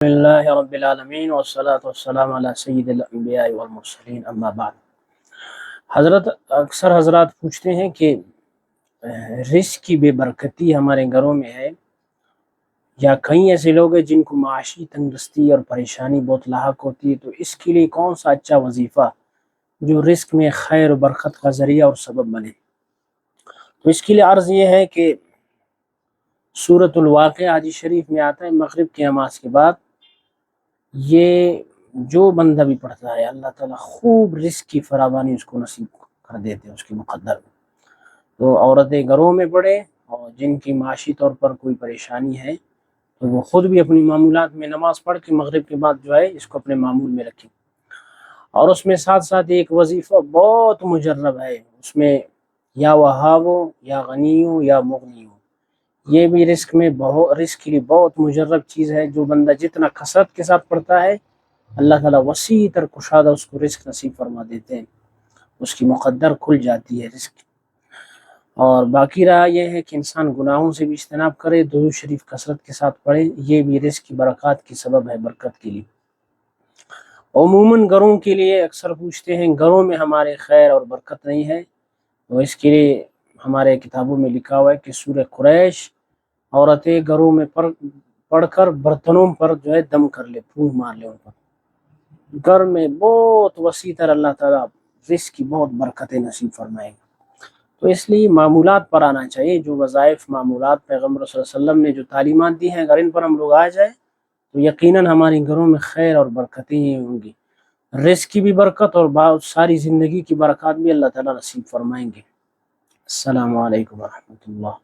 اللہ رب العالمین والصلاة والسلام علی سید الانبیاء والمرسلین اما بعد۔ اکثر حضرات پوچھتے ہیں کہ رزق کی بے برکتی ہمارے گھروں میں ہے، یا کئی ایسے لوگ ہیں جن کو معاشی تنگدستی اور پریشانی بہت لاحق ہوتی ہے، تو اس کے لیے کون سا اچھا وظیفہ جو رزق میں خیر و برکت کا ذریعہ اور سبب بنے؟ تو اس کے لیے عرض یہ ہے کہ سورۃ الواقعہ حدیث شریف میں آتا ہے، مغرب کی نماز کے بعد یہ جو بندہ بھی پڑھتا ہے اللہ تعالیٰ خوب رزق کی فراوانی اس کو نصیب کر دیتے ہیں اس کے مقدر میں۔ تو عورتیں گھروں میں پڑھے اور جن کی معاشی طور پر کوئی پریشانی ہے تو وہ خود بھی اپنی معمولات میں نماز پڑھ کے مغرب کے بعد جو ہے اس کو اپنے معمول میں رکھیں، اور اس میں ساتھ ساتھ ایک وظیفہ بہت مجرب ہے، اس میں یا وہاب ہو یا غنی ہو یا مغنی ہو، یہ بھی رزق کے لیے بہت مجرب چیز ہے۔ جو بندہ جتنا کثرت کے ساتھ پڑھتا ہے اللہ تعالیٰ وسیع تر کشادہ اس کو رزق نصیب فرما دیتے ہیں، اس کی مقدر کھل جاتی ہے رزق۔ اور باقی رہا یہ ہے کہ انسان گناہوں سے بھی اجتناب کرے، درود شریف کثرت کے ساتھ پڑھے، یہ بھی رزق کی برکات کی سبب ہے، برکت کے لیے۔ عموماً گھروں کے لیے اکثر پوچھتے ہیں گھروں میں ہمارے خیر اور برکت نہیں ہے، تو اس کے لیے ہمارے کتابوں میں لکھا ہوا ہے کہ سورہ قریش عورتیں گھروں میں پڑھ کر برتنوں پر جو ہے دم کر لے، پھونک مار لے، ان پر گھر میں بہت وسیع تر اللہ تعالیٰ رزق کی بہت برکتیں نصیب فرمائے گا۔ تو اس لیے معمولات پر آنا چاہیے، جو وظائف معمولات پیغمبر صلی اللہ علیہ وسلم نے جو تعلیمات دی ہیں اگر ان پر ہم لوگ آ جائیں تو یقیناً ہمارے گھروں میں خیر اور برکتیں ہی ہوں گی، رزق کی بھی برکت اور بہت ساری زندگی کی برکات بھی اللہ تعالیٰ نصیب فرمائیں گے۔ السلام علیکم ورحمۃ اللہ۔